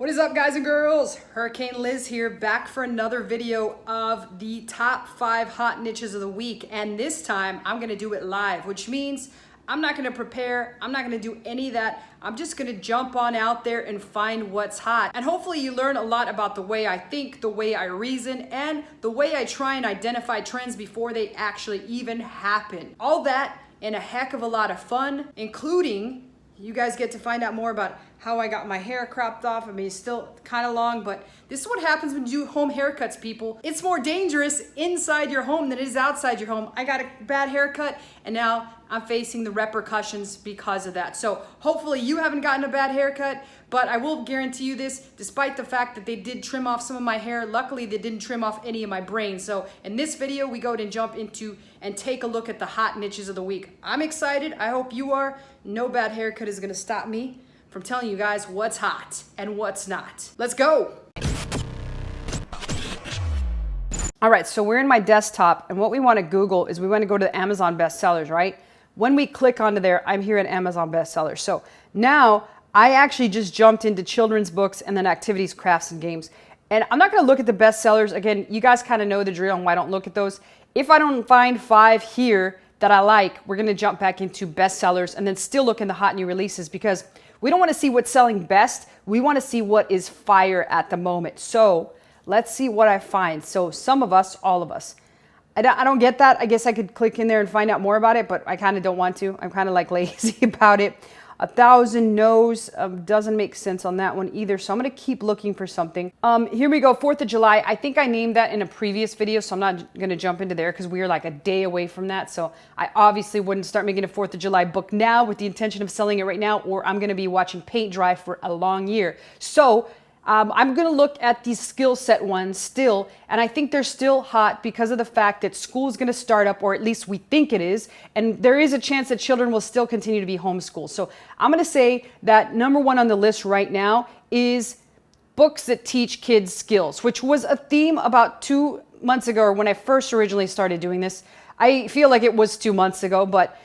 What is up, guys and girls? Hurricane Liz here, back for another video of the top 5 hot niches of the week. And this time I'm gonna do it live, which means I'm not gonna prepare, I'm not gonna do any of that. I'm just gonna jump on out there and find what's hot. And hopefully you learn a lot about the way I think, the way I reason, and the way I try and identify trends before they actually even happen. All that and a heck of a lot of fun, including you guys get to find out more about how I got my hair cropped off. I mean, it's still kind of long, but this is what happens when you do home haircuts, people. It's more dangerous inside your home than it is outside your home. I got a bad haircut, and now I'm facing the repercussions because of that. So hopefully you haven't gotten a bad haircut, but I will guarantee you this, despite the fact that they did trim off some of my hair, luckily they didn't trim off any of my brain. So in this video, we go and jump into and take a look at the hot niches of the week. I'm excited, I hope you are. No bad haircut is gonna stop me from telling you guys what's hot and what's not. Let's go. All right, so we're in my desktop, and what we want to Google is we want to go to the Amazon Bestsellers, right? When we click onto there, I'm here at Amazon Bestsellers. So now I actually just jumped into children's books and then activities, crafts, and games. And I'm not going to look at the bestsellers. Again, you guys kind of know the drill on why I don't look at those. If I don't find 5 here that I like, we're going to jump back into bestsellers and then still look in the hot new releases, because we don't want to see what's selling best. We want to see what is fire at the moment. So let's see what I find. So some of us, all of us. I don't get that. I guess I could click in there and find out more about it, but I kind of don't want to. I'm kind of like lazy about it. 1,000 no's doesn't make sense on that one either. So I'm going to keep looking for something. Here we go. 4th of July. I think I named that in a previous video, so I'm not going to jump into there because we are like a day away from that. So I obviously wouldn't start making a 4th of July book now with the intention of selling it right now, or I'm going to be watching paint dry for a long year. So I'm going to look at these skill set ones still, and I think they're still hot because of the fact that school is going to start up, or at least we think it is, and there is a chance that children will still continue to be homeschooled. So I'm going to say that number 1 on the list right now is books that teach kids skills, which was a theme about 2 months ago, or when I first originally started doing this. I feel like it was 2 months ago, but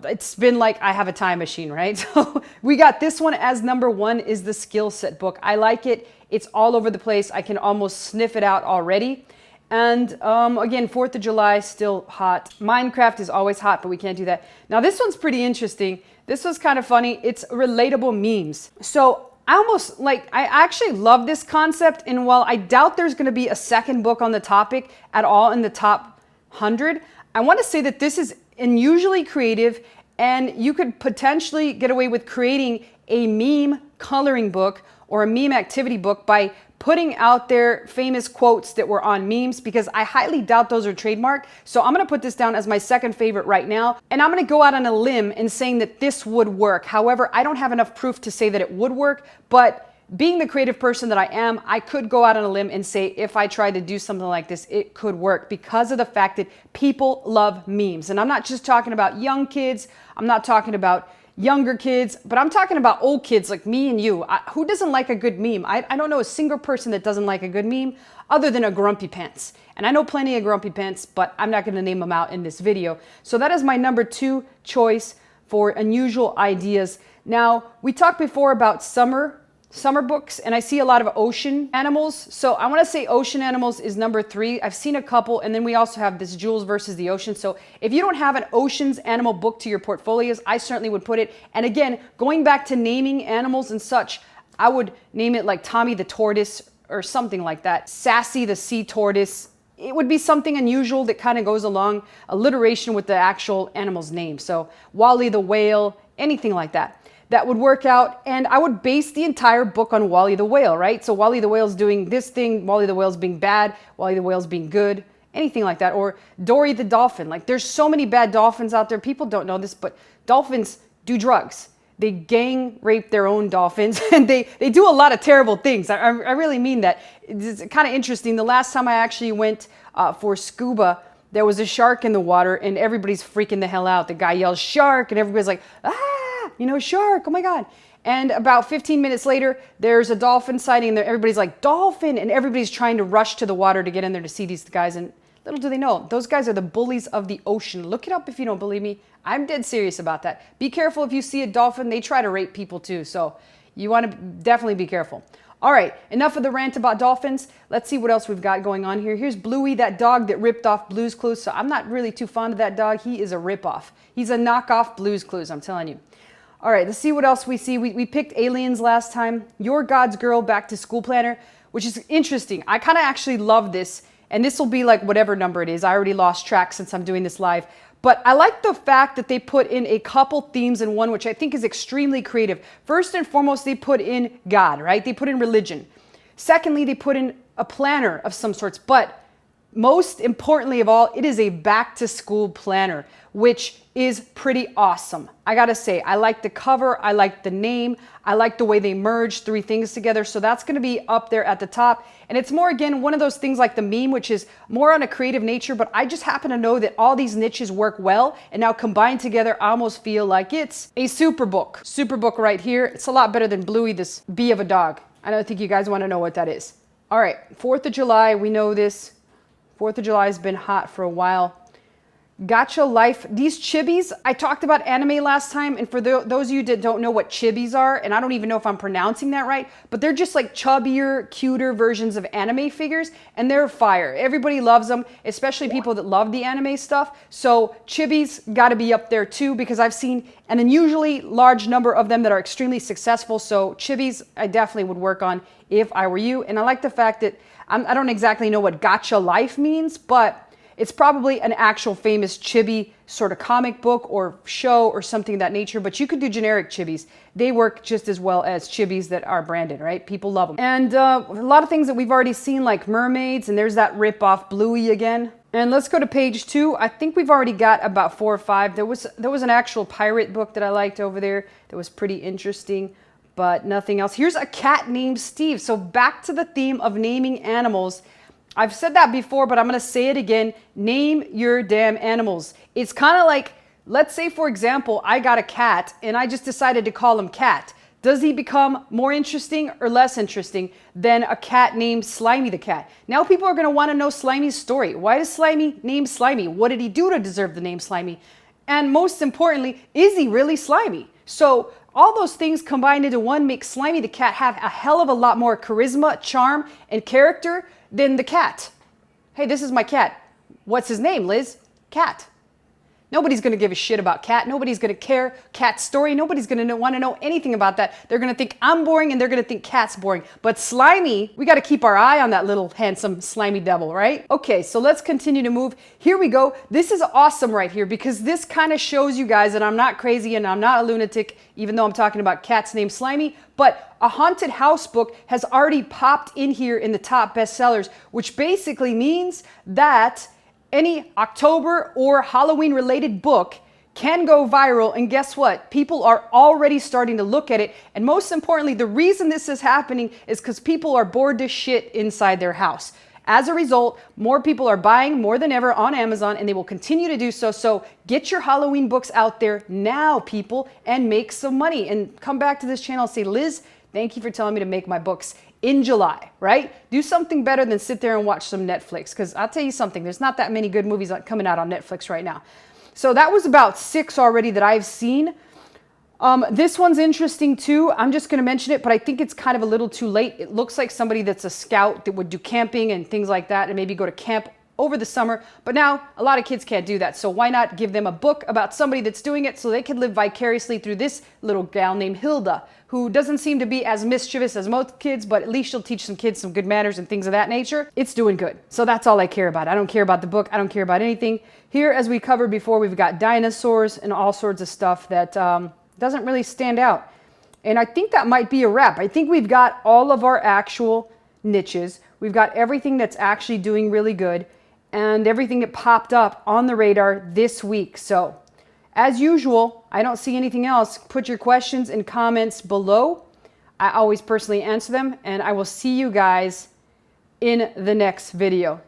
it's been like I have a time machine, right? So we got this one as number 1 is the skill set book. I like it. It's all over the place. I can almost sniff it out already. And again, 4th of July, still hot. Minecraft is always hot, but we can't do that. Now this one's pretty interesting. This was kind of funny. It's relatable memes. So I actually love this concept. And while I doubt there's going to be a second book on the topic at all in the top 100, I want to say that this is unusually creative, and you could potentially get away with creating a meme coloring book or a meme activity book by putting out there famous quotes that were on memes, because I highly doubt those are trademarked. So I'm going to put this down as my second favorite right now, and I'm going to go out on a limb in saying that this would work. However, I don't have enough proof to say that it would work, but being the creative person that I am, I could go out on a limb and say if I tried to do something like this, it could work because of the fact that people love memes. And I'm not just talking about young kids, I'm not talking about younger kids, but I'm talking about old kids like me and you. Who doesn't like a good meme? I don't know a single person that doesn't like a good meme other than a grumpy pants. And I know plenty of grumpy pants, but I'm not going to name them out in this video. So that is my number 2 choice for unusual ideas. Now, we talked before about summer books, and I see a lot of ocean animals. So I want to say ocean animals is number 3. I've seen a couple, and then we also have this Jules versus the Ocean. So if you don't have an oceans animal book to your portfolios, I certainly would put it. And again, going back to naming animals and such, I would name it like Tommy the Tortoise or something like that. Sassy the Sea Tortoise. It would be something unusual that kind of goes along, alliteration with the actual animal's name. So Wally the Whale, anything like that. That would work out, and I would base the entire book on Wally the Whale, right? So Wally the Whale's doing this thing, Wally the Whale's being bad, Wally the Whale's being good, anything like that. Or Dory the Dolphin. Like, there's so many bad dolphins out there. People don't know this, but dolphins do drugs. They gang rape their own dolphins, and they do a lot of terrible things. I really mean that. It's kind of interesting. The last time I actually went for scuba, there was a shark in the water, and everybody's freaking the hell out. The guy yells, "Shark," and everybody's like, "Ah! Shark, oh my God." And about 15 minutes later, there's a dolphin sighting, and everybody's like, "Dolphin," and everybody's trying to rush to the water to get in there to see these guys. And little do they know, those guys are the bullies of the ocean. Look it up if you don't believe me. I'm dead serious about that. Be careful if you see a dolphin. They try to rape people too. So you want to definitely be careful. All right, enough of the rant about dolphins. Let's see what else we've got going on here. Here's Bluey, that dog that ripped off Blue's Clues. So I'm not really too fond of that dog. He is a ripoff. He's a knockoff Blue's Clues, I'm telling you. All right, let's see what else we see. We picked Aliens last time. Your God's Girl Back to School Planner, which is interesting. I kind of actually love this, and this will be like whatever number it is. I already lost track since I'm doing this live. But I like the fact that they put in a couple themes in one, which I think is extremely creative. First and foremost, they put in God, right? They put in religion. Secondly, they put in a planner of some sorts. But most importantly of all, it is a back to school planner, which is pretty awesome. I gotta say, I like the cover, I like the name, I like the way they merge three things together. So that's gonna be up there at the top. And it's more, again, one of those things like the meme, which is more on a creative nature, but I just happen to know that all these niches work well. And now combined together, I almost feel like it's a super book. Super book right here. It's a lot better than Bluey, this bee of a dog. I don't think you guys wanna know what that is. All right, 4th of July, we know this. 4th of July has been hot for a while. Gotcha Life. These chibis, I talked about anime last time, and for those of you that don't know what chibis are, and I don't even know if I'm pronouncing that right, but they're just like chubbier, cuter versions of anime figures, and they're fire. Everybody loves them, especially people that love the anime stuff. So chibis got to be up there too, because I've seen an unusually large number of them that are extremely successful. So chibis, I definitely would work on if I were you. And I like the fact that I don't exactly know what Gotcha Life means, but it's probably an actual famous chibi sort of comic book or show or something of that nature, but you could do generic chibis. They work just as well as chibis that are branded, right? People love them. And a lot of things that we've already seen, like mermaids, and there's that rip-off Bluey again. And let's go to page 2. I think we've already got about 4 or 5. There was an actual pirate book that I liked over there that was pretty interesting, but nothing else. Here's a cat named Steve. So back to the theme of naming animals. I've said that before, but I'm going to say it again. Name your damn animals. It's kind of like, let's say, for example, I got a cat and I just decided to call him Cat. Does he become more interesting or less interesting than a cat named Slimy the cat? Now people are going to want to know Slimy's story. Why does Slimy name Slimy? What did he do to deserve the name Slimy? And most importantly, is he really slimy? So all those things combined into one make Slimy the cat have a hell of a lot more charisma, charm, and character than the cat. Hey, this is my cat. What's his name, Liz? Cat. Nobody's going to give a shit about Cat. Nobody's going to care Cat's story. Nobody's going to want to know anything about that. They're going to think I'm boring and they're going to think Cat's boring. But Slimy, we got to keep our eye on that little handsome slimy devil, right? Okay, so let's continue to move. Here we go. This is awesome right here because this kind of shows you guys that I'm not crazy and I'm not a lunatic, even though I'm talking about cats named Slimy. But a haunted house book has already popped in here in the top bestsellers, which basically means that any October or Halloween related book can go viral. And guess what? People are already starting to look at it. And most importantly, the reason this is happening is because people are bored to shit inside their house. As a result, more people are buying more than ever on Amazon, and they will continue to do so. So get your Halloween books out there now, people, and make some money. And come back to this channel and say, Liz, thank you for telling me to make my books in July, right? Do something better than sit there and watch some Netflix, because I'll tell you something, there's not that many good movies coming out on Netflix right now. So that was about 6 already that I've seen. This one's interesting too. I'm just going to mention it, but I think it's kind of a little too late. It looks like somebody that's a scout that would do camping and things like that and maybe go to camp over the summer. But now a lot of kids can't do that. So why not give them a book about somebody that's doing it so they can live vicariously through this little gal named Hilda, who doesn't seem to be as mischievous as most kids, but at least she'll teach some kids some good manners and things of that nature. It's doing good. So that's all I care about. I don't care about the book. I don't care about anything. Here, as we covered before, we've got dinosaurs and all sorts of stuff that doesn't really stand out. And I think that might be a wrap. I think we've got all of our actual niches. We've got everything that's actually doing really good and everything that popped up on the radar this week. So as usual, I don't see anything else. Put your questions and comments below. I always personally answer them, and I will see you guys in the next video.